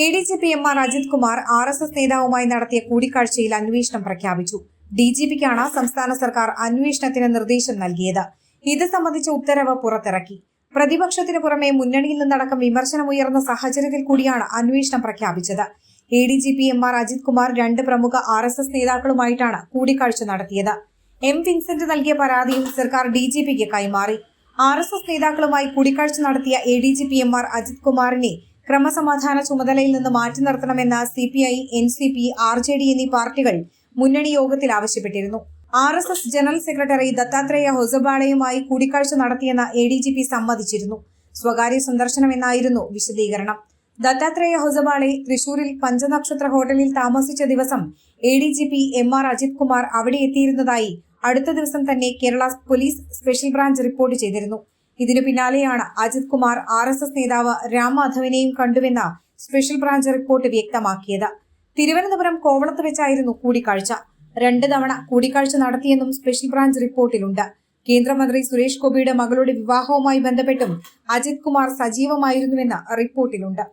ADGP MR Ajith Kumar RSS നേതാവുമായി നടത്തിയ കൂടിക്കാഴ്ചയിൽ അന്വേഷണം പ്രഖ്യാപിച്ചു. DGPക്കാണ് സംസ്ഥാന സർക്കാർ അന്വേഷണത്തിന് നിർദ്ദേശം നൽകിയത്. ഇത് സംബന്ധിച്ച ഉത്തരവ് പുറത്തിറക്കി. പ്രതിപക്ഷത്തിനു പുറമെ മുന്നണിയിൽ നിന്നടക്കം വിമർശനമുയർന്ന സാഹചര്യത്തിൽ കൂടിയാണ് അന്വേഷണം പ്രഖ്യാപിച്ചത്. ADGP MR അജിത് കുമാർ 2 പ്രമുഖ RSS നേതാക്കളുമായിട്ടാണ് കൂടിക്കാഴ്ച നടത്തിയത്. M. വിൻസെന്റ് നൽകിയ പരാതിയും സർക്കാർ DGPക്ക് കൈമാറി. RSS നേതാക്കളുമായി കൂടിക്കാഴ്ച നടത്തിയ ADGP MR അജിത് കുമാറിനെ ക്രമസമാധാന ചുമതലയിൽ നിന്ന് മാറ്റി നിർത്തണമെന്ന് CPI, NCP, RJD എന്നീ പാർട്ടികൾ മുന്നണി യോഗത്തിൽ ആവശ്യപ്പെട്ടിരുന്നു. RSS ജനറൽ സെക്രട്ടറി ദത്താത്രേയ ഹൊസബാളയുമായി കൂടിക്കാഴ്ച നടത്തിയെന്ന് ADGP സമ്മതിച്ചിരുന്നു. സ്വകാര്യ സന്ദർശനമെന്നായിരുന്നു വിശദീകരണം. ദത്താത്രേയ ഹൊസബാളെ തൃശൂരിൽ പഞ്ചനക്ഷത്ര ഹോട്ടലിൽ താമസിച്ച ദിവസം ADGP MR അജിത് കുമാർ അവിടെ എത്തിയിരുന്നതായി അടുത്ത ദിവസം തന്നെ Kerala police special branch report ചെയ്തിരുന്നു. ഇതിനു പിന്നാലെയാണ് അജിത് കുമാർ RSS നേതാവ് രാം മാധവനെയും കണ്ടുവെന്ന സ്പെഷ്യൽ ബ്രാഞ്ച് റിപ്പോർട്ട് വ്യക്തമാക്കിയത്. തിരുവനന്തപുരം കോവളത്ത് വെച്ചായിരുന്നു കൂടിക്കാഴ്ച. 2 തവണ കൂടിക്കാഴ്ച നടത്തിയെന്നും സ്പെഷ്യൽ ബ്രാഞ്ച് റിപ്പോർട്ടിലുണ്ട്. കേന്ദ്രമന്ത്രി സുരേഷ് ഗോപിയുടെ മകളുടെ വിവാഹവുമായി ബന്ധപ്പെട്ടും അജിത് കുമാർ സജീവമായിരുന്നുവെന്ന് റിപ്പോർട്ടിലുണ്ട്.